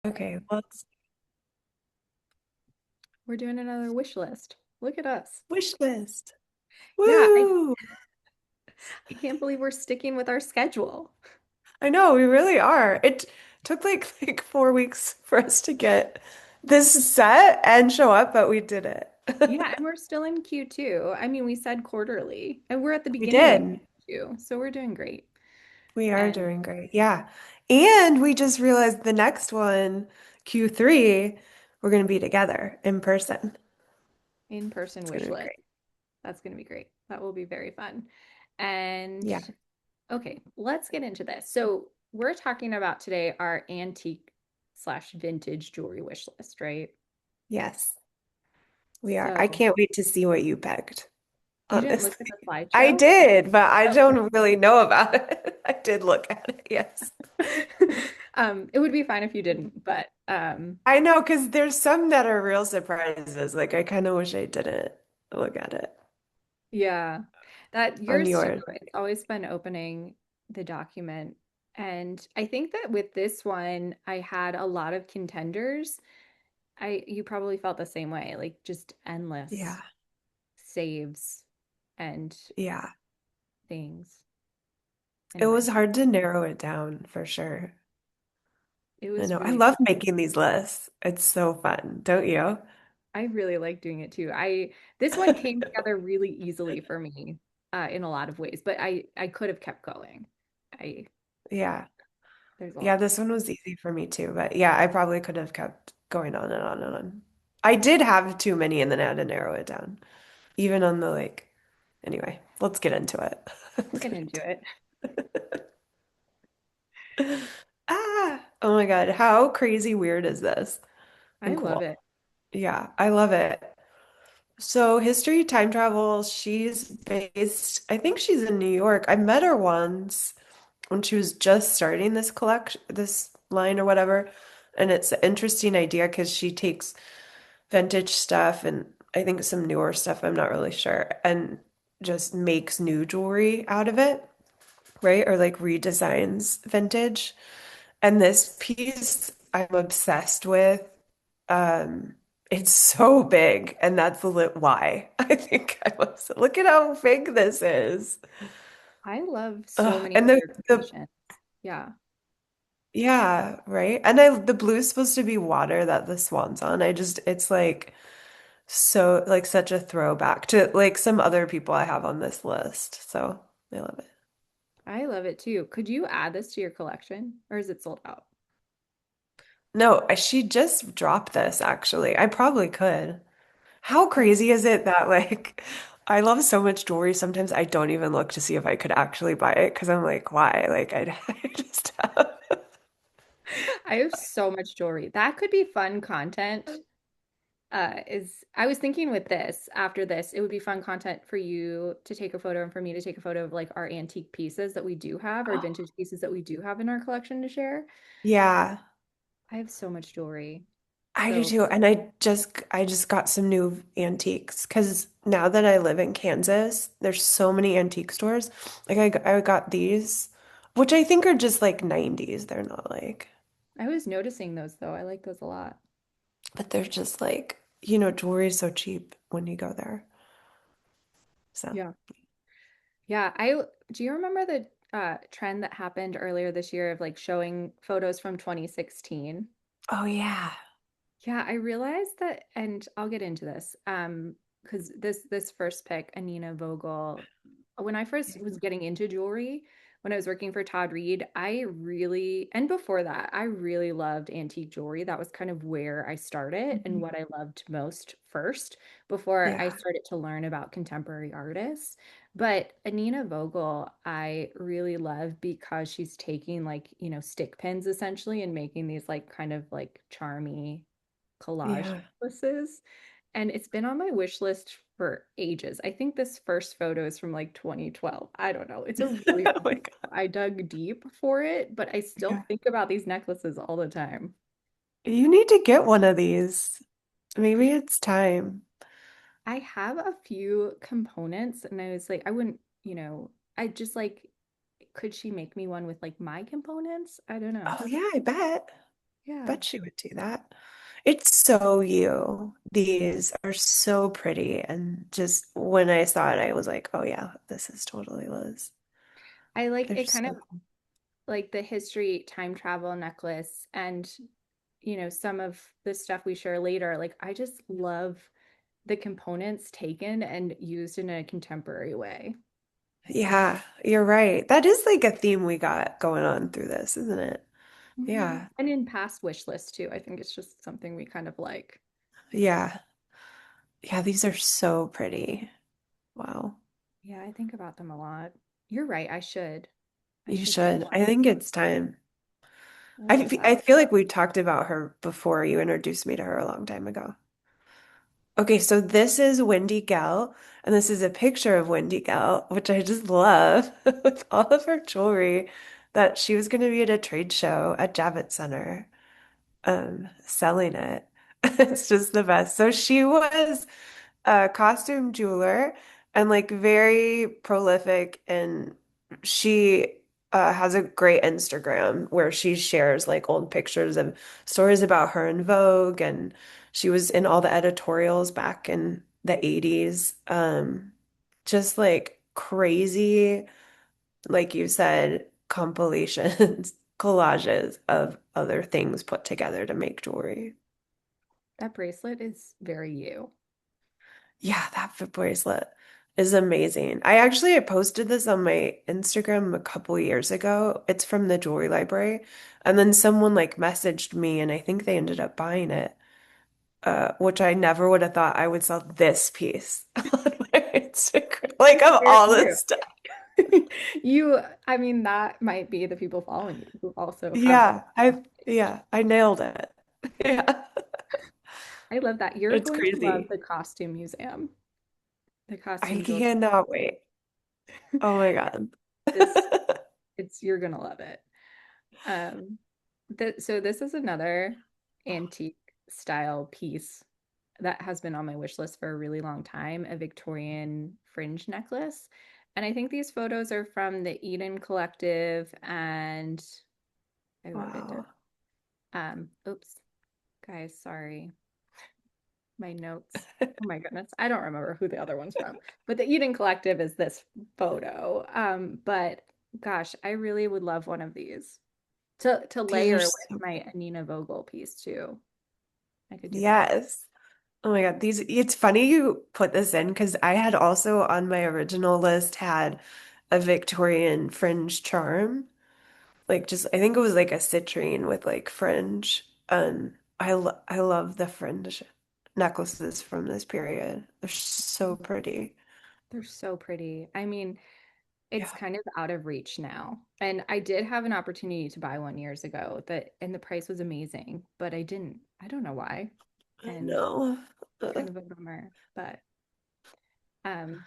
Okay, let's We're doing another wish list. Look at us. wish list. Yeah, Woo! I can't believe we're sticking with our schedule. I know, we really are. It took like 4 weeks for us to get this set and show up, but we did it. Yeah, and we're still in Q2. I mean, we said quarterly, and we're at the We beginning of did. Q2, so we're doing great. We are And doing great. Yeah. And we just realized the next one, Q3, we're going to be together in person. in-person It's going wish to be list. great. That's going to be great. That will be very fun. And Yeah. okay, let's get into this. So we're talking about today our antique slash vintage jewelry wish list, right? Yes, we are. I So can't wait to see what you picked, you didn't look at honestly. the I slideshow? did, but I Oh. don't really know about it. I did look at it, yes. It would be fine if you didn't, but I know, because there's some that are real surprises. Like, I kind of wish I didn't look at it yeah, that on yours too. yours. It's always fun opening the document. And I think that with this one, I had a lot of contenders. You probably felt the same way, like just endless Yeah, saves and yeah. things. It was Anyway, hard to narrow it down for sure. it I was know. I really love fun. making these lists. It's so fun, don't you? I really like doing it too. I This one came together really easily for me in a lot of ways, but I could have kept going. I Yeah. There's a Yeah, lot. this one was easy for me too, but yeah, I probably could have kept going on and on and on. I did have too many and then I had to narrow it down. Even on the like, anyway, let's get into it. We'll Let's get get into into it. it. Ah, oh my God, how crazy weird is this? I And love cool. it. Yeah, I love it. So history time travel, she's based, I think she's in New York. I met her once when she was just starting this collection, this line or whatever. And it's an interesting idea because she takes vintage stuff and I think some newer stuff, I'm not really sure, and just makes new jewelry out of it, right? Or like redesigns vintage. And this piece I'm obsessed with. Um, it's so big, and that's why I think I was. Look at how big this is. I love so many And of your the creations. Yeah. yeah, right. And the blue is supposed to be water that the swan's on. It's like so like such a throwback to like some other people I have on this list. So I love it. I love it too. Could you add this to your collection or is it sold out? No, she just dropped this actually. I probably could. How Oh. crazy is it that like I love so much jewelry. Sometimes I don't even look to see if I could actually buy it because I'm like, why? Like I just have. I have so much jewelry. That could be fun content. Is I was thinking with this, after this, it would be fun content for you to take a photo and for me to take a photo of like our antique pieces that we do have, our vintage pieces that we do have in our collection to share. Yeah, I have so much jewelry. I do So too. And I just got some new antiques because now that I live in Kansas, there's so many antique stores. Like I got these, which I think are just like 90s. They're not like, I was noticing those though. I like those a lot. but they're just like, jewelry is so cheap when you go there. So, Yeah. Yeah, I do you remember the trend that happened earlier this year of like showing photos from 2016? oh yeah. Yeah, I realized that, and I'll get into this, because this first pick, Anina Vogel, when I first was getting into jewelry, when I was working for Todd Reed, I really, and before that, I really loved antique jewelry. That was kind of where I started and Mhm. what I loved most first before I Yeah. started to learn about contemporary artists. But Anina Vogel, I really love because she's taking like, stick pins essentially and making these like kind of like charmy collage Yeah. necklaces. And it's been on my wish list for ages. I think this first photo is from like 2012. I don't know. It's a really Oh my old, God. I dug deep for it, but I still Yeah. think about these necklaces all the time. You need to get one of these. Maybe it's time. I have a few components and I was like, I wouldn't, I just like, could she make me one with like my components? I don't know. Oh yeah, I bet. Yeah. Bet she would do that. It's so you. These are so pretty. And just when I saw it, I was like, oh yeah, this is totally Liz. I like They're it kind of so cool. like the history time travel necklace and some of the stuff we share later. Like I just love the components taken and used in a contemporary way. Yeah, you're right. That is like a theme we got going on through this, isn't it? Mhm. Yeah. And in past wish lists too. I think it's just something we kind of like. Yeah. Yeah, these are so pretty. Wow. Yeah, I think about them a lot. You're right. I should. I You should get should. I one. think it's time. I love I that. feel like we talked about her before you introduced me to her a long time ago. Okay, so this is Wendy Gell, and this is a picture of Wendy Gell, which I just love with all of her jewelry that she was going to be at a trade show at Javits Center, selling it. It's just the best. So she was a costume jeweler and like very prolific, and she has a great Instagram where she shares like old pictures of stories about her in Vogue, and she was in all the editorials back in the 80s. Just like crazy, like you said, compilations, collages of other things put together to make jewelry. That bracelet is very you. Yeah, that foot bracelet is amazing. I posted this on my Instagram a couple years ago. It's from the jewelry library. And then someone like messaged me and I think they ended up buying it. Which I never would have thought I would sell this piece on my Instagram. Like of Very all you. this stuff. I mean, that might be the people following you who also have. I nailed it. Yeah. I love that. You're It's going to love crazy. the costume museum, the I costume jewelry. cannot wait. Oh my God. This, you're gonna love it. Um, so this is another antique style piece that has been on my wish list for a really long time, a Victorian fringe necklace. And I think these photos are from the Eden Collective, and I wrote it down. Wow. Oops, guys, sorry. My notes. Oh my goodness. I don't remember who the other one's from. But the Eden Collective is this photo. But gosh, I really would love one of these to These are layer with so my Anina Vogel piece too. I could do that. Yes. Oh my God, it's funny you put this in because I had also on my original list had a Victorian fringe charm. Like just I think it was like a citrine with like fringe. I love the fringe necklaces from this period. They're so pretty. They're so pretty. I mean, it's Yeah. kind of out of reach now. And I did have an opportunity to buy one years ago that and the price was amazing, but I didn't. I don't know why. I And know. kind of a bummer. But um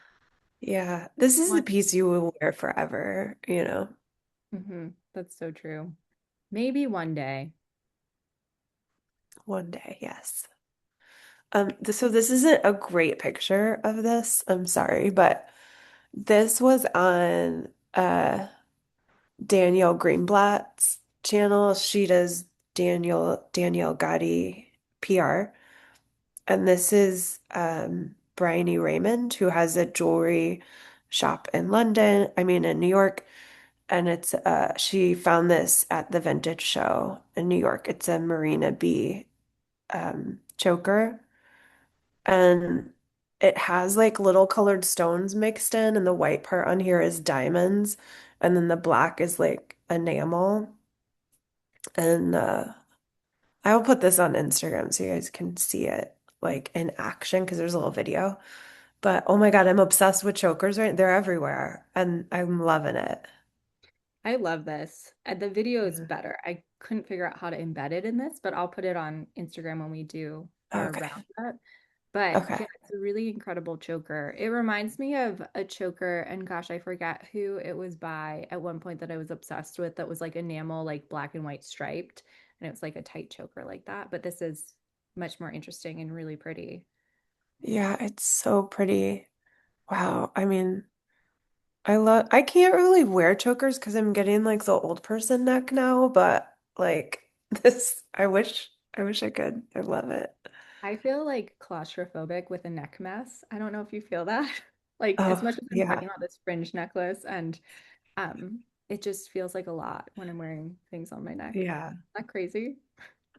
Yeah. This is the one piece you will wear forever, you know. that's so true. Maybe one day. One day, yes. So this isn't a great picture of this. I'm sorry, but this was on Danielle Greenblatt's channel. She does Danielle Gotti PR. And this is Bryony Raymond, who has a jewelry shop in London, I mean in New York. And it's she found this at the vintage show in New York. It's a Marina B choker. And it has like little colored stones mixed in, and the white part on here is diamonds, and then the black is like enamel. And I will put this on Instagram so you guys can see it like in action because there's a little video. But oh my God, I'm obsessed with chokers, right? They're everywhere, and I'm loving it. I love this. The video is Yeah. better. I couldn't figure out how to embed it in this, but I'll put it on Instagram when we do our Okay. roundup. But Okay. yeah, it's a really incredible choker. It reminds me of a choker, and gosh, I forget who it was by at one point that I was obsessed with that was like enamel, like black and white striped, and it was like a tight choker like that. But this is much more interesting and really pretty. Yeah, it's so pretty. Wow. I mean, I can't really wear chokers because I'm getting like the old person neck now, but like I wish I could. I love it. I feel like claustrophobic with a neck mess. I don't know if you feel that. Like as Oh, much as I'm yeah. talking about this fringe necklace and um it just feels like a lot when I'm wearing things on my neck. Yeah. Isn't that crazy?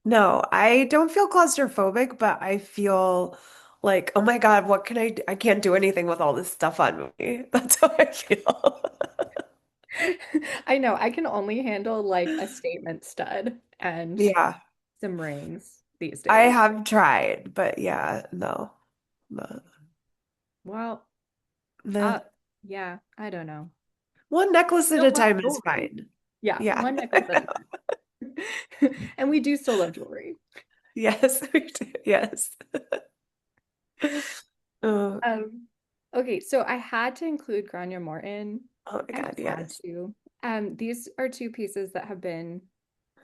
No, I don't feel claustrophobic, but I feel like, oh my God, what can I do? I can't do anything with all this stuff on me. That's how I feel. I know I can only handle like a statement stud and Yeah. some rings these I days. have tried, but yeah, no. No. Well, No. uh yeah, I don't know. One necklace at Still a love time is jewelry. fine. Yeah, Yeah. one necklace at a time. And we do still love jewelry. Yes, we do. Yes. Oh, Um, okay, so I had to include Grania Morton. oh my I God, just had yes. to. These are two pieces that have been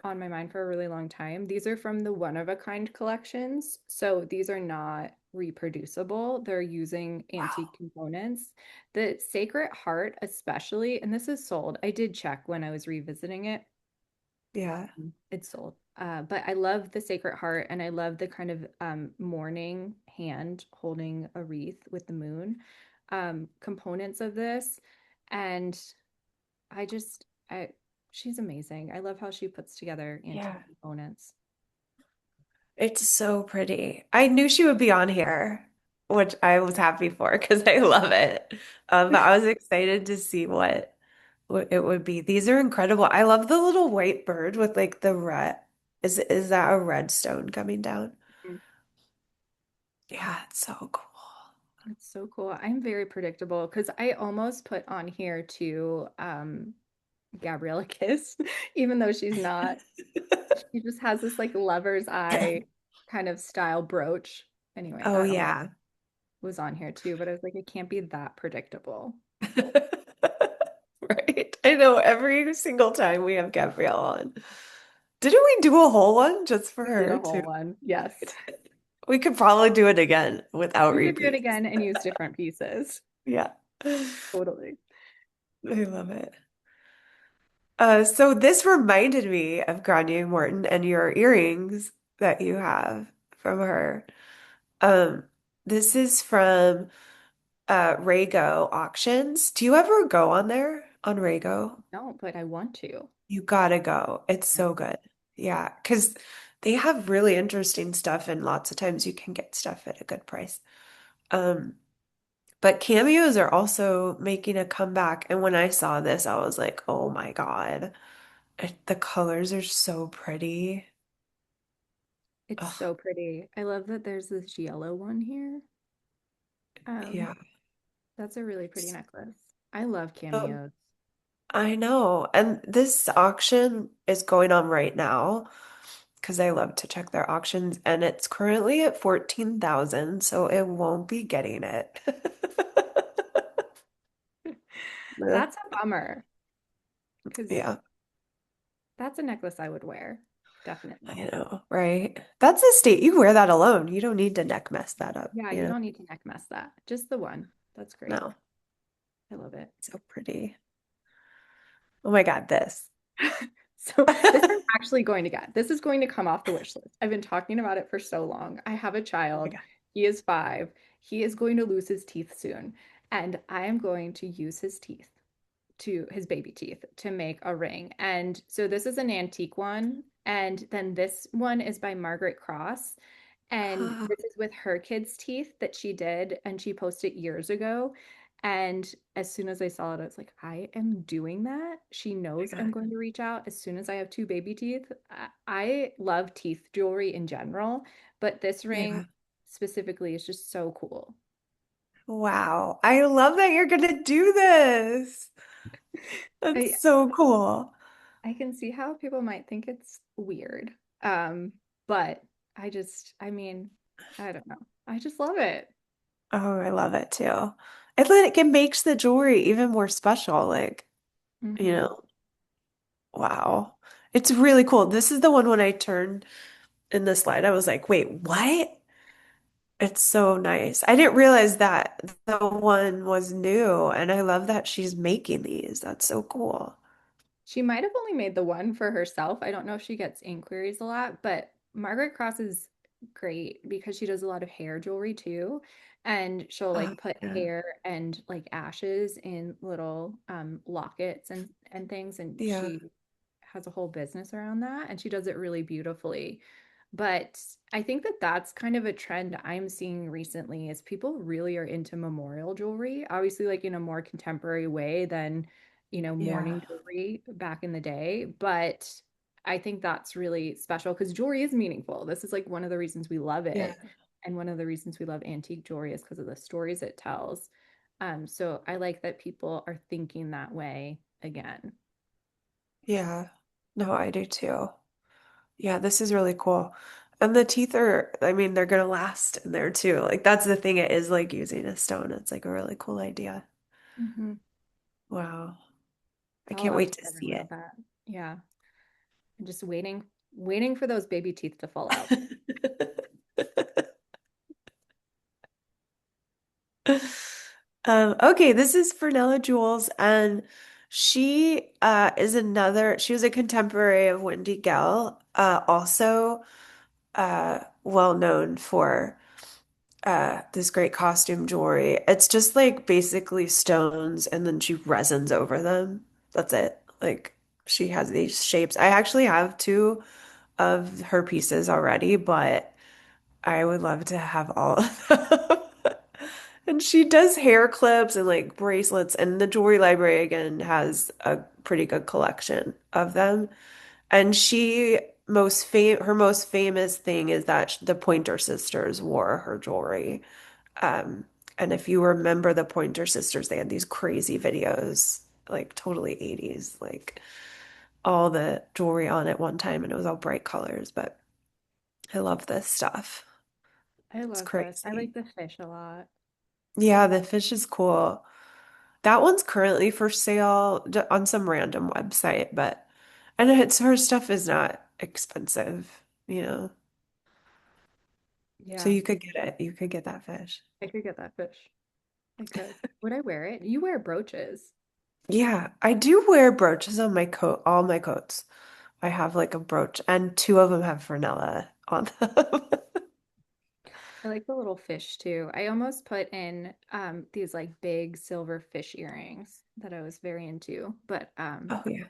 on my mind for a really long time. These are from the One of a Kind collections. So these are not reproducible. They're using antique Wow. components. The Sacred Heart, especially, and this is sold. I did check when I was revisiting it. Yeah. It's sold. But I love the Sacred Heart and I love the kind of mourning hand holding a wreath with the moon components of this. And I just, I, she's amazing. I love how she puts together antique Yeah. components. It's so pretty. I knew she would be on here, which I was happy for because I love it. But I was excited to see what it would be. These are incredible. I love the little white bird with like the red. Is that a red stone coming down? Mm. Yeah, it's so cool. It's so cool. I'm very predictable because I almost put on here to Gabriella Kiss, even though she's not. She just has this like lover's eye kind of style brooch. Anyway, Oh that almost yeah. was on here too, but I was like, it can't be that predictable. Right. I know every single time we have Gabrielle on. Didn't we do a whole one just for We did her a too? whole one. Yes. We could probably do it again without We could do it repeats. again and use different pieces. Yeah. Totally. I love it. So this reminded me of Grania Morton and your earrings that you have from her. Um, this is from Rago Auctions. Do you ever go on there on Rago? No, but I want to. You gotta go. It's Yeah. so good. Yeah, because they have really interesting stuff and lots of times you can get stuff at a good price. Um, but cameos are also making a comeback. And when I saw this, I was like, oh my God. The colors are so pretty. It's Oh, so pretty. I love that there's this yellow one here. Um, yeah. that's a really pretty necklace. I love So cameos. I know. And this auction is going on right now because I love to check their auctions and it's currently at 14,000, so it won't be getting it. That's a bummer because Yeah, that's a necklace I would wear. I Definitely. know, right? That's a state. You wear that alone. You don't need to neck mess that up, Yeah, you you know? don't need to neck mess that. Just the one. That's great. No, I love it. so pretty. Oh my God, this. So this I'm actually going to get. This is going to come off the wish list. I've been talking about it for so long. I have a Oh my child. God. He is 5. He is going to lose his teeth soon, and I am going to use his teeth to his baby teeth to make a ring. And so this is an antique one, and then this one is by Margaret Cross. And Oh this is with her kids' teeth that she did, and she posted years ago. And as soon as I saw it, I was like, I am doing that. She my knows I'm God. going to reach out as soon as I have two baby teeth. I love teeth jewelry in general, but this ring Yeah. specifically is just so cool. Wow. I love that you're gonna do this. I That's so cool. I can see how people might think it's weird. But I mean, I don't know. I just love it. Oh, I love it too. It makes the jewelry even more special. Like, you Hmm. know, wow. It's really cool. This is the one when I turned in the slide, I was like, wait, what? It's so nice. I didn't realize that the one was new, and I love that she's making these. That's so cool. She might have only made the one for herself. I don't know if she gets inquiries a lot, but Margaret Cross is great because she does a lot of hair jewelry too. And she'll Oh, like put yeah. hair and like ashes in little lockets and things. And Yeah. she has a whole business around that and she does it really beautifully. But I think that that's kind of a trend I'm seeing recently is people really are into memorial jewelry, obviously like in a more contemporary way than, Yeah. mourning jewelry back in the day. But I think that's really special because jewelry is meaningful. This is like one of the reasons we love Yeah. it. And one of the reasons we love antique jewelry is because of the stories it tells. So I like that people are thinking that way again. Yeah. No, I do too. Yeah, this is really cool. And the teeth are, I mean, they're gonna last in there too. Like that's the thing, it is like using a stone. It's like a really cool idea. Mhm. Wow. I I'll can't ask wait to see everyone it. that. Yeah. I'm just waiting for those baby teeth to fall out. Okay, this is Fernella Jules, and she she was a contemporary of Wendy Gell, also well known for this great costume jewelry. It's just like basically stones and then she resins over them. That's it. Like she has these shapes. I actually have two of her pieces already, but I would love to have all of them. And she does hair clips and like bracelets, and the jewelry library again has a pretty good collection of them. And her most famous thing is that the Pointer Sisters wore her jewelry. Um, and if you remember the Pointer Sisters, they had these crazy videos, like totally 80s, like all the jewelry on at one time, and it was all bright colors. But I love this stuff. I It's love this. I crazy. like the fish a lot. Yeah, the fish is cool. That one's currently for sale on some random website, but and it's her stuff is not expensive, you know. So Yeah, you could get it. You could get that fish. I could get that fish. I could. Would I wear it? You wear brooches. Yeah, I do wear brooches on my coat, all my coats. I have like a brooch, and two of them have Fernella on them. I like the little fish too. I almost put in these like big silver fish earrings that I was very into. But Oh yeah.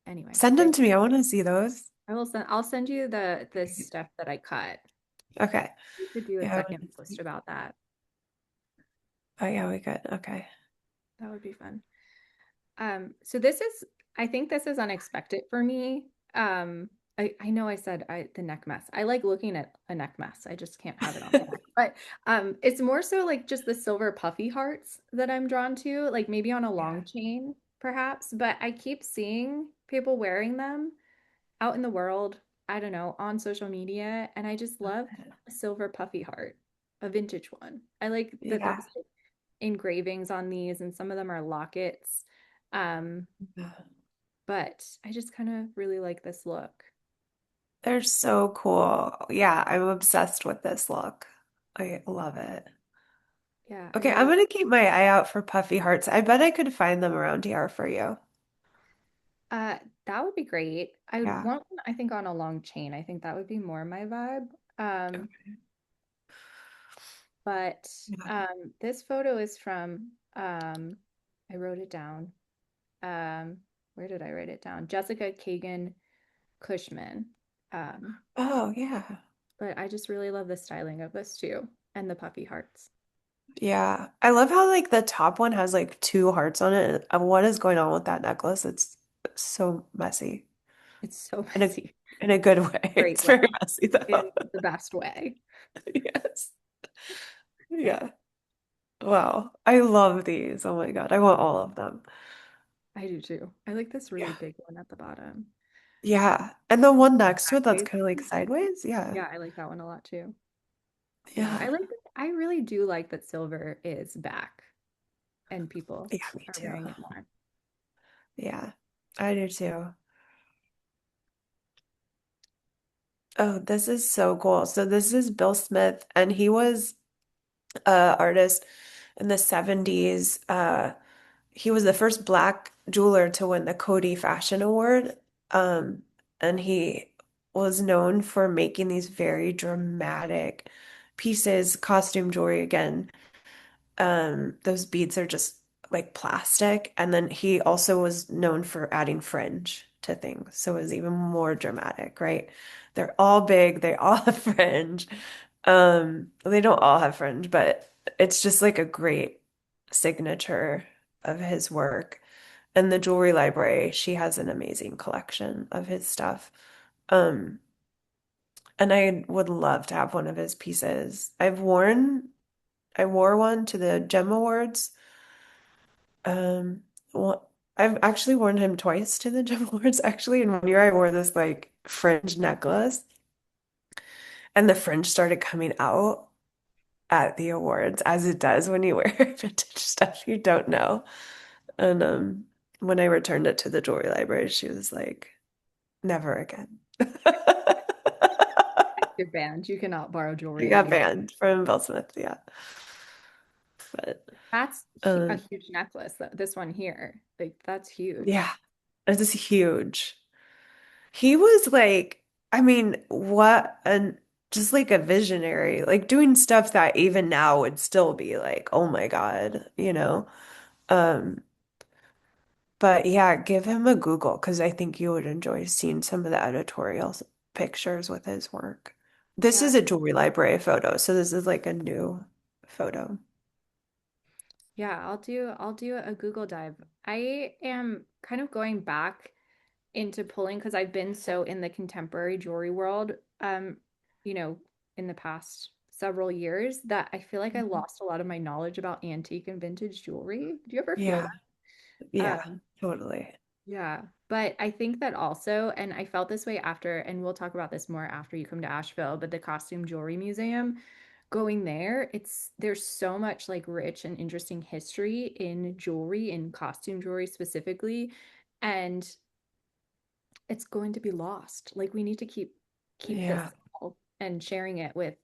anyway, Send them they to me. I want to see those. I'll send you the stuff that I cut. Okay. We could do a Yeah, I second want to post see. about that. Oh yeah, we could. Okay. That would be fun. So this is, I think this is unexpected for me. I know I said the neck mess. I like looking at a neck mess. I just can't have it on my neck. But it's more so like just the silver puffy hearts that I'm drawn to, like maybe on a Yeah. long chain, perhaps. But I keep seeing people wearing them out in the world, I don't know, on social media, and I just love a silver puffy heart, a vintage one. I like that Yeah. there's like engravings on these, and some of them are lockets. Um, Yeah. but I just kind of really like this look. They're so cool. Yeah, I'm obsessed with this look. I love it. Yeah, I Okay, I'm really, gonna keep my eye out for puffy hearts. I bet I could find them around here for you. uh, that would be great. I would Yeah. want one, I think, on a long chain. I think that would be more my vibe. Um, Okay. but Yeah. this photo is from, I wrote it down. Um, where did I write it down? Jessica Kagan Cushman. Um, Oh, yeah. but I just really love the styling of this too, and the puffy hearts. Yeah. I love how like the top one has like two hearts on it. What is going on with that necklace? It's so messy. It's so In a messy. in a good way. Great It's very way, messy in though. the best way. Yes. Yeah. Wow. I love these. Oh my God. I want all of them. I do too. I like this really Yeah. big one at the bottom. Yeah. And the one next to it that's Sideways. kind of like sideways. Yeah. Yeah, I like that one a lot too. Yeah, Yeah. I really do like that silver is back and people Yeah, me are too. wearing it more. Yeah. I do too. Oh, this is so cool. So this is Bill Smith, and he was a artist in the 70s. he was the first black jeweler to win the Coty Fashion Award. Um, and he was known for making these very dramatic pieces, costume jewelry again. Those beads are just like plastic. And then he also was known for adding fringe to things. So it was even more dramatic, right? They're all big, they all have fringe. They don't all have fringe, but it's just like a great signature of his work. And the jewelry library, she has an amazing collection of his stuff. Um, and I would love to have one of his pieces. I wore one to the Gem Awards. Well, I've actually worn him twice to the Gem Awards, actually. And 1 year I wore this like fringe necklace, and the fringe started coming out at the awards, as it does when you wear vintage stuff you don't know. And when I returned it to the jewelry library, she was like, "Never again." You're banned. You cannot borrow He jewelry got anymore. banned from Bill Smith, yeah. But That's a um, huge necklace. This one here, like that's huge. yeah, this is huge. He was like, I mean, what an just like a visionary, like doing stuff that even now would still be like, oh my God, you know? Um, but yeah, give him a Google because I think you would enjoy seeing some of the editorial pictures with his work. This Yeah. is a jewelry library photo, so this is like a new photo. Yeah, I'll do a Google dive. I am kind of going back into pulling because I've been so in the contemporary jewelry world, you know, in the past several years that I feel like I Mhm. lost a lot of my knowledge about antique and vintage jewelry. Do you ever feel Yeah, that? yeah, Um, totally. yeah, but I think that also, and I felt this way after, and we'll talk about this more after you come to Asheville, but the Costume Jewelry Museum, going there, there's so much like rich and interesting history in jewelry, in costume jewelry specifically, and it's going to be lost. Like we need to keep this Yeah, alive and sharing it with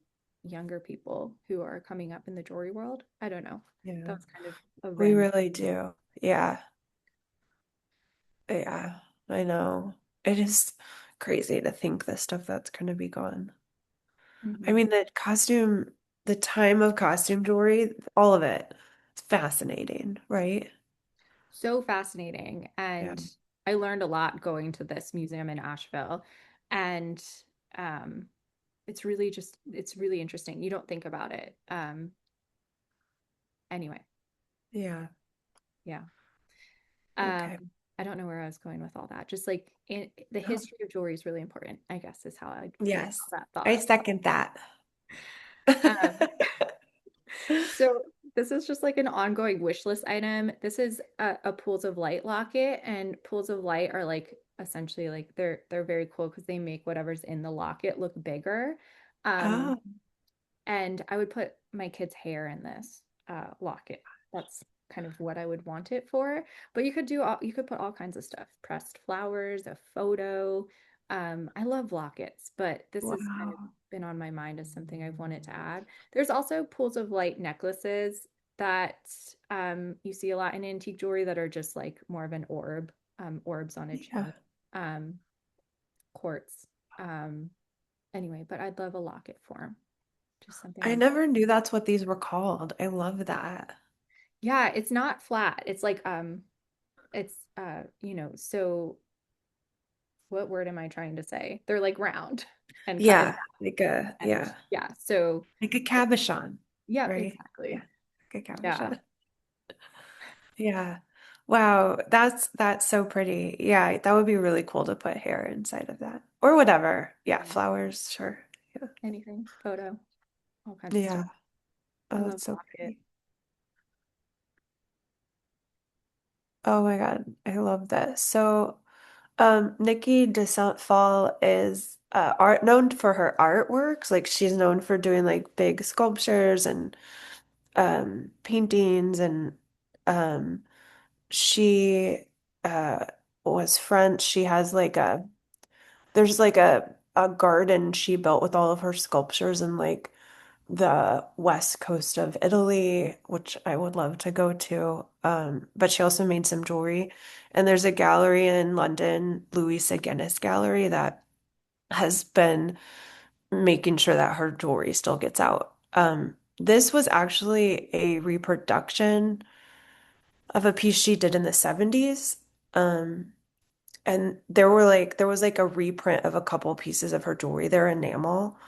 younger people who are coming up in the jewelry world. I don't know. yeah, That was kind of a we random. really do. Yeah. Yeah, I know. It is crazy to think the stuff that's going to be gone. I Mhm. mean, the time of costume jewelry, all of it, it's fascinating, right? So fascinating. Yeah. And I learned a lot going to this museum in Asheville. And um, it's really interesting. You don't think about it. Anyway, Yeah. yeah. Okay. I don't know where I was going with all that. Just like the Oh, history of jewelry is really important, I guess, is how I'd finish yes. that I thought. second that. Um, So this is just like an ongoing wish list item. This is a Pools of Light locket, and Pools of Light are like essentially like they're very cool because they make whatever's in the locket look bigger. Um, Oh, and I would put my kid's hair in this locket. That's kind of what I would want it for. But you could put all kinds of stuff, pressed flowers, a photo. I love lockets, but this has kind of wow. been on my mind as something I've wanted to add. There's also pools of light necklaces that you see a lot in antique jewelry that are just like more of an orb, orbs on a Yeah. chain, um, quartz. Um, anyway, but I'd love a locket form. Just something I I'm never knew that's what these were called. I love that. Yeah, it's not flat. It's like it's so what word am I trying to say? They're like round and cut in Yeah, like a and yeah, yeah, so like a cabochon, yeah, right? Yeah, exactly. like a Yeah. cabochon. Yeah. Wow, that's so pretty. Yeah, that would be really cool to put hair inside of that. Or whatever. Yeah, Yeah. flowers, sure. Yeah. Anything, photo, all kinds of stuff. Yeah. I Oh, love that's so rocket. pretty. Oh my God, I love this. So, Nikki de Saint Phalle is art known for her artworks. Like she's known for doing like big sculptures and paintings and um she uh was French. She has like a there's like a garden she built with all of her sculptures in like the west coast of Italy, which I would love to go to. but she also made some jewelry. And there's a gallery in London, Louisa Guinness Gallery, that has been making sure that her jewelry still gets out. This was actually a reproduction of a piece she did in the 70s. Um, and there was like a reprint of a couple pieces of her jewelry. They're enamel.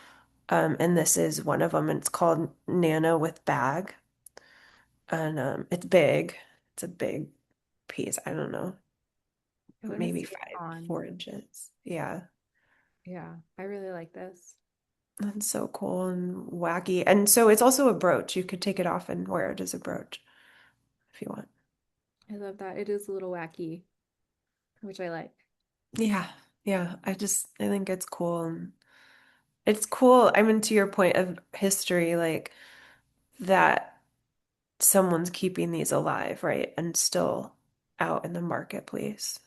And this is one of them, and it's called Nana with Bag. And it's big. It's a big piece. I don't know, I want to maybe see it five, on. 4 inches. Yeah. Yeah, I really like this. That's so cool and wacky. And so it's also a brooch. You could take it off and wear it as a brooch if you want. I love that. It is a little wacky, which I like. Yeah. Yeah. I think it's cool. And it's cool. I mean, to your point of history, like that someone's keeping these alive, right? And still out in the marketplace,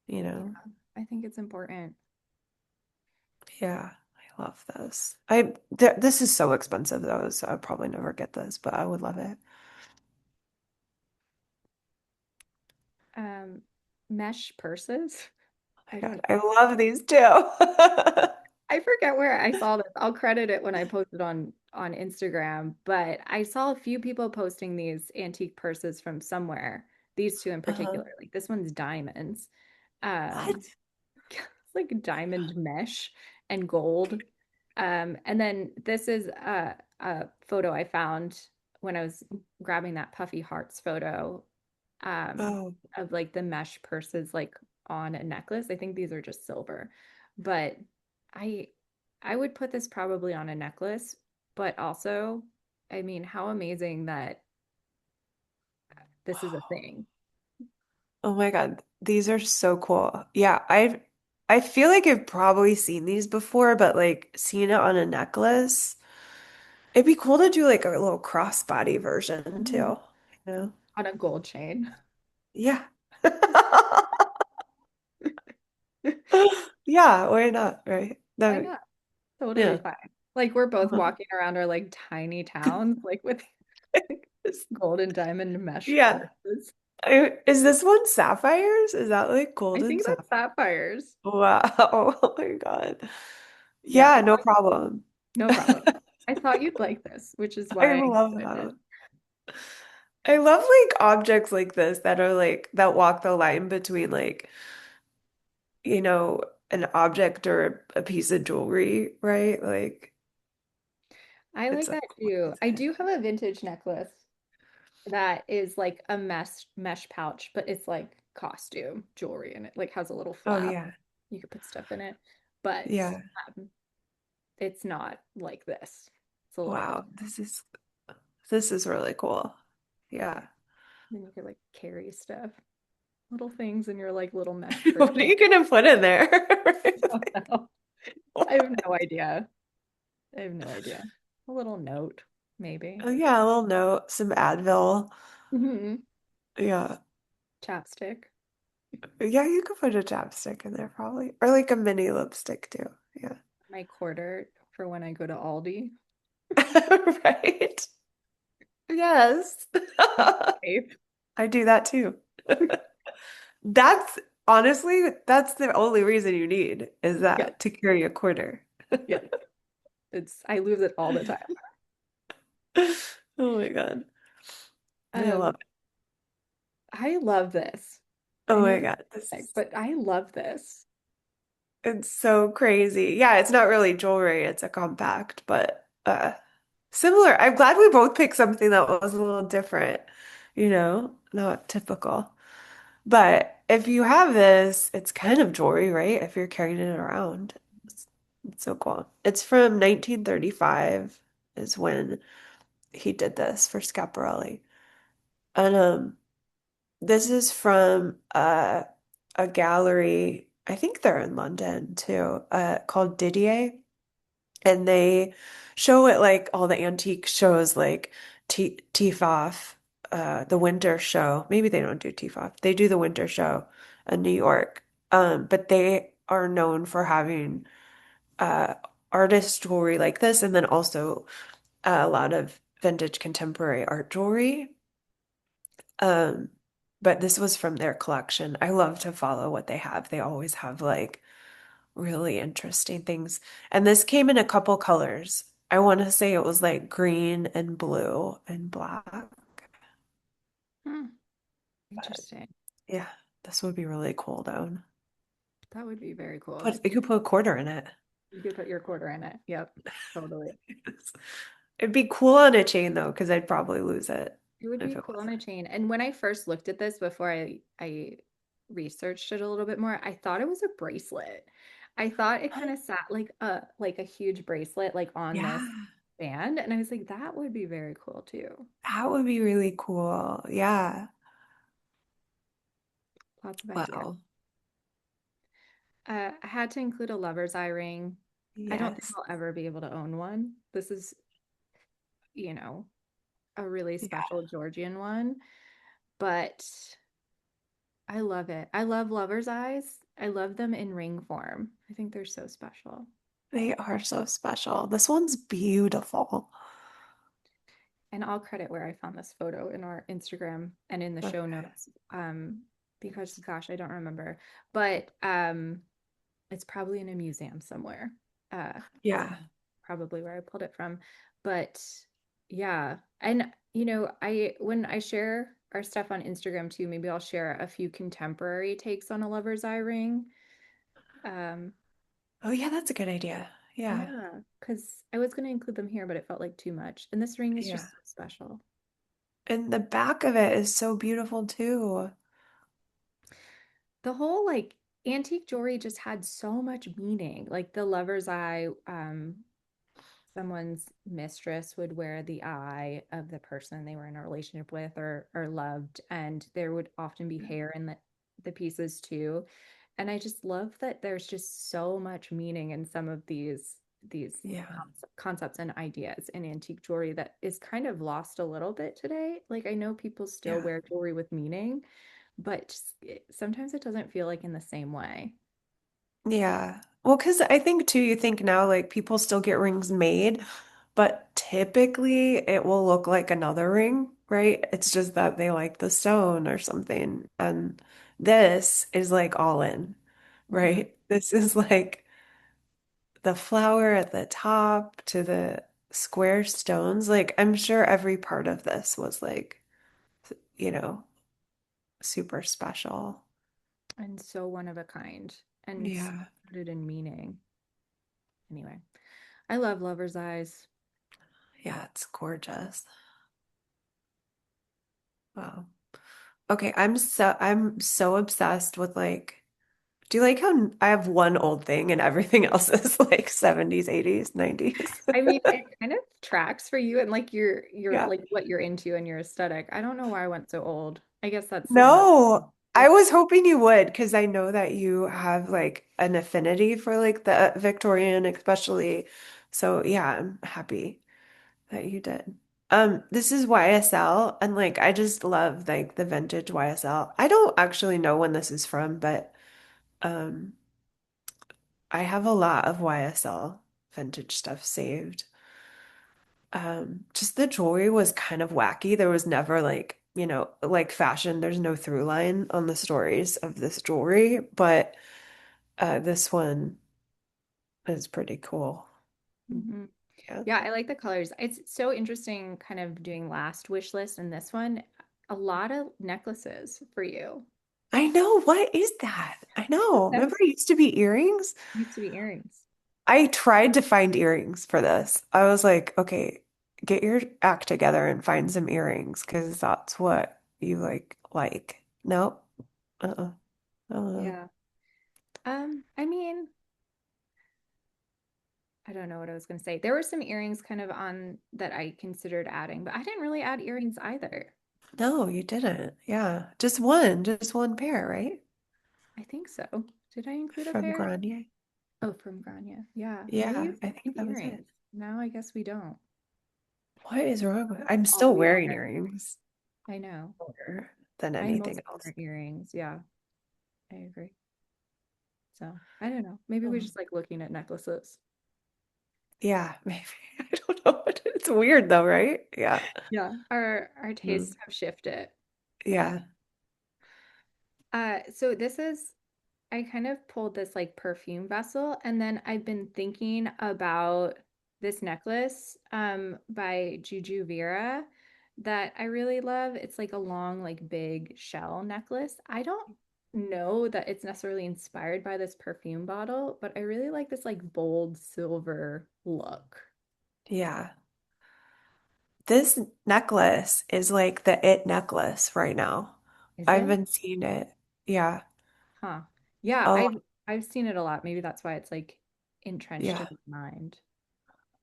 you know? Yeah, I think it's important. Yeah. I love this. This is so expensive though, so I'll probably never get this, but I would love it. Um, Mesh purses. Oh I my God, don't, I love these too. I forget where I saw this. I'll credit it when I posted on Instagram, but I saw a few people posting these antique purses from somewhere. These two in Uh-huh. particular, like this one's diamonds. What? It's like diamond mesh and gold. And then this is a photo I found when I was grabbing that puffy hearts photo um, Oh. of like the mesh purses like on a necklace. I think these are just silver, but I I would put this probably on a necklace, but also, I mean, how amazing that this is a thing. Oh my God, these are so cool. Yeah, I feel like I've probably seen these before, but like seeing it on a necklace, it'd be cool to do like a little crossbody version too, Mhm. you know? On a gold chain. Yeah. Yeah, why not, right? Why That, not? Totally yeah. fine. Like we're both Uh-huh. walking around our like tiny towns, like with gold and diamond mesh Yeah. purses. Is this one sapphires? Is that like I golden think sapphire? that's sapphires. Wow. Oh my God. Yeah, Yeah, no problem. no problem. I thought you'd like this, which is I why I love included it. that. I love like objects like this that are like that walk the line between like, you know, an object or a piece of jewelry, right? Like I it's like a that cool too. I design. do have a vintage necklace that is like a mesh pouch, but it's like costume jewelry and it like has a little Oh flap. yeah. You could put stuff in it, but Yeah. um, it's not like this. It's a little Wow. different. This is really cool. Yeah. Then you could like carry stuff, little things in your like little mesh What are purses. you gonna put in there? Oh, no. I have no idea. I have no idea. A little note, maybe. Oh yeah, a little note, some Advil. Hmm. Yeah. Chapstick. Yeah, you could put a chapstick in there probably. Or like a mini lipstick too. Yeah. My quarter for when I go to Aldi. Right. Yes. Safe. I do that too. That's honestly, that's the only reason you need is Yeah, that to carry a quarter. yeah. It's I lose it all the time. Oh my God. I Um, love it. I love this. I Oh know my this God. is sick, but I love this. It's so crazy. Yeah, it's not really jewelry, it's a compact, but similar. I'm glad we both picked something that was a little different, not typical. But if you have this, it's kind of jewelry, right? If you're carrying it around. It's, it's so cool. It's from 1935 is when he did this for Schiaparelli. And this is from a gallery, I think they're in London too, called Didier. And they show it like all the antique shows like TIFAF, the winter show. Maybe they don't do TIFAF. They do the winter show in New York. But they are known for having uh artist jewelry like this and then also a lot of vintage contemporary art jewelry. Um, but this was from their collection. I love to follow what they have. They always have like really interesting things. And this came in a couple colors. I want to say it was like green and blue and black. Hmm, But interesting. yeah, this would be really cool though. That would be very cool. Put you could put a quarter in it. You could put your quarter in it. Yep, totally. It'd be cool on a chain though, because I'd probably lose it It would if be it cool on a wasn't. chain. And when I first looked at this before I researched it a little bit more, I thought it was a bracelet. I thought it kind of sat like a huge bracelet like on this Yeah, band, and I was like, that would be very cool too. that would be really cool. Yeah. Lots of ideas. Wow. I had to include a lover's eye ring. I don't think Yes. I'll ever be able to own one. This is, you know, a really Yeah. special Georgian one, but I love it. I love lover's eyes. I love them in ring form. I think they're so special. They are so special. This one's beautiful. And I'll credit where I found this photo in our Instagram and in the show Okay. notes. Because gosh, I don't remember. But it's probably in a museum somewhere. Is Yeah. probably where I pulled it from. But yeah. And I when I share our stuff on Instagram too, maybe I'll share a few contemporary takes on a lover's eye ring. Um, Oh, yeah, that's a good idea. Yeah. yeah, because I was going to include them here, but it felt like too much. And this ring is Yeah. just so special. And the back of it is so beautiful too. The whole like antique jewelry just had so much meaning. Like the lover's eye, someone's mistress would wear the eye of the person they were in a relationship with or loved, and there would often be hair in the pieces too. And I just love that there's just so much meaning in some of these Yeah. concepts and ideas in antique jewelry that is kind of lost a little bit today. Like I know people still Yeah. wear jewelry with meaning, but sometimes it doesn't feel like in the same way. Yeah. Well, because I think too, you think now like people still get rings made, but typically it will look like another ring, right? It's just that they like the stone or something. And this is like all in, Mhm. right? This is like the flower at the top to the square stones. Like I'm sure every part of this was like, you know, super special. And so one of a kind and so Yeah. rooted in meaning. Anyway, I love lover's eyes. Yeah, it's gorgeous. Wow. Okay, I'm so obsessed with like, do you like how I have one old thing and everything else is like 70s, 80s, 90s? I mean, it kind of tracks for you and like your Yeah. like what you're into and your aesthetic. I don't know why I went so old. I guess that's No, I it's was hoping you would because I know that you have like an affinity for like the Victorian especially. So yeah, I'm happy that you did. This is YSL and like I just love like the vintage YSL. I don't actually know when this is from, but um I have a lot of YSL vintage stuff saved. Just the jewelry was kind of wacky. There was never like, like fashion, there's no through line on the stories of this jewelry, but this one is pretty cool. Mhm. Yeah. Yeah, I like the colors. It's so interesting kind of doing last wish list and this one. A lot of necklaces for you. I know. What is that? I know. Remember That's it used to be earrings? used to be earrings. I tried to find earrings for this. I was like, okay, get your act together and find some earrings because that's what you like. Nope. Uh-uh. Uh-uh. Yeah. I mean, I don't know what I was going to say. There were some earrings kind of on that I considered adding, but I didn't really add earrings either. No, you didn't. Yeah. Just one pair, right? I think so. Did I include a From pair? Grenier. Oh, from Grania. Yeah. Well, we Yeah, used I to think need that was it. earrings. Now I guess we don't. What is wrong with I'm All still we wearing are. earrings I know. more than I anything mostly else. wear earrings. Yeah, I agree. So I don't know. Maybe we Oh. just like looking at necklaces. Yeah, maybe. I don't know. It's weird though, right? Yeah. Yeah. Our Mm. tastes have shifted. Yeah. So this is I kind of pulled this like perfume vessel, and then I've been thinking about this necklace by Juju Vera that I really love. It's like a long, like big shell necklace. I don't know that it's necessarily inspired by this perfume bottle, but I really like this like bold silver look. Yeah. This necklace is like the it necklace right now. Is I've it? been seeing it. Yeah. Huh. Yeah, Oh, I've seen it a lot. Maybe that's why it's like entrenched yeah. in my mind.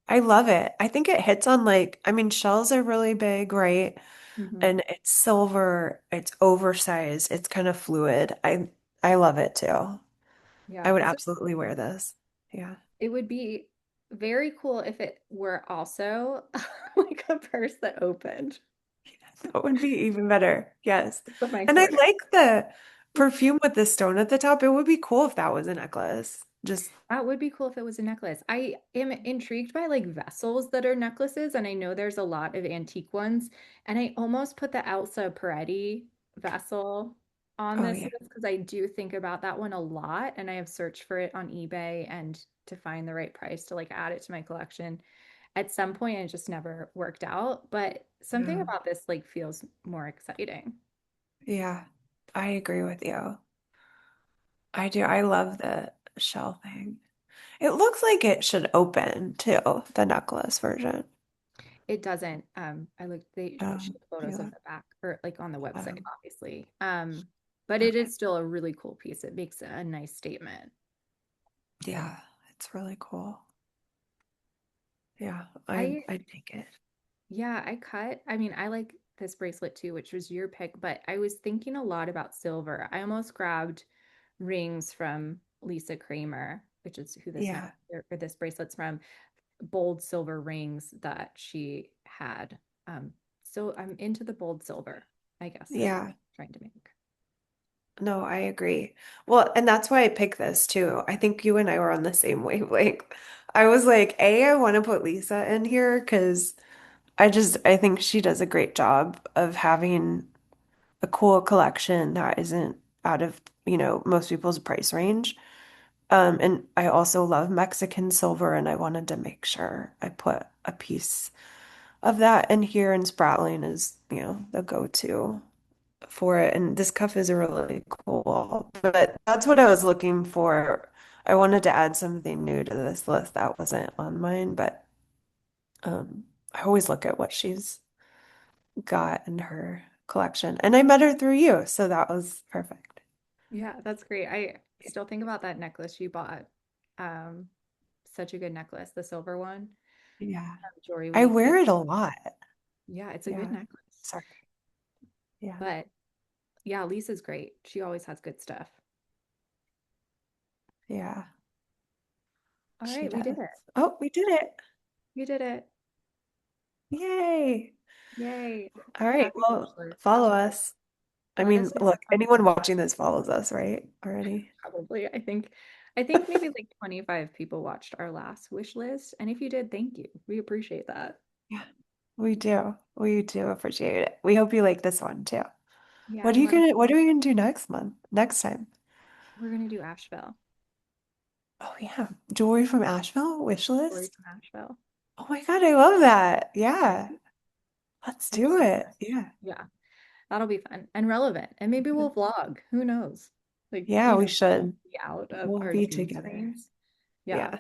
I love it. I think it hits on like, I mean, shells are really big, right? Hmm. And it's silver, it's oversized, it's kind of fluid. I love it too. I Yeah, would this absolutely wear this. Yeah. it would be very cool if it were also like a purse that opened. That would be even better. Yes. Put my And I quarter. like the perfume with the stone at the top. It would be cool if that was a necklace. Just, That would be cool if it was a necklace. I am intrigued by like vessels that are necklaces, and I know there's a lot of antique ones. And I almost put the Elsa Peretti vessel on oh this yeah. list because I do think about that one a lot, and I have searched for it on eBay and to find the right price to like add it to my collection. At some point, it just never worked out, but something Yeah. about this like feels more exciting. Yeah. I agree with you. I do. I love the shell thing. It looks like it should open too, the necklace version. It doesn't. I looked, they showed photos of Yeah. the back or like on the website, Um, obviously. But it okay. is still a really cool piece. It makes a nice statement. Yeah, it's really cool. Yeah, I, I take it. yeah, I mean, I like this bracelet too, which was your pick, but I was thinking a lot about silver. I almost grabbed rings from Lisa Kramer, which is who this neck Yeah. or this bracelet's from, bold silver rings that she had. So I'm into the bold silver, I guess is what Yeah. I'm trying to make. No, I agree. Well, and that's why I picked this too. I think you and I were on the same wavelength. I was like, I want to put Lisa in here because I think she does a great job of having a cool collection that isn't out of, most people's price range. And I also love Mexican silver, and I wanted to make sure I put a piece of that in here, and Spratling is, the go-to for it. And this cuff is really cool, but that's what I was looking for. I wanted to add something new to this list that wasn't on mine, but I always look at what she's got in her collection. And I met her through you, so that was perfect. Yeah, that's great. I still think about that necklace you bought. Um, Such a good necklace, the silver one, Yeah. Jory I Weeks. wear it a lot. Yeah, it's a good Yeah. necklace. Sorry. Yeah. But yeah, Lisa's great. She always has good stuff. Yeah. All She right, we did does. it. Oh, we did it. We did it. Yay. Yay. All right. Happy wish Well, list. follow us. I Let mean, us know look, what's on anyone watching this follows us, right? Already. probably. I think maybe like 25 people watched our last wish list. And if you did, thank you. We appreciate that. Yeah, we do. We do appreciate it. We hope you like this one too. Yeah, and let us What are we gonna do next month? Next time? we're gonna do Asheville. Oh yeah. Jewelry from Asheville wish Stories list. from Asheville. Oh my God, I love that. Yeah. Let's I'm do so it. excited. Yeah. Yeah, that'll be fun and relevant. And maybe we'll vlog. Who knows? Like, Yeah, we should. be out of We'll our be Zoom together. screens. Yeah, Yeah.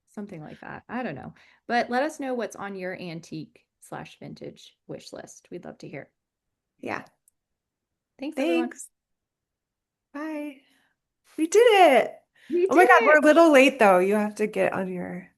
something like that. I don't know. But let us know what's on your antique/vintage wish list. We'd love to hear. Yeah. Thanks, everyone. Thanks. Bye. We did it. We Oh my did God, we're it. a little late though. You have to get on your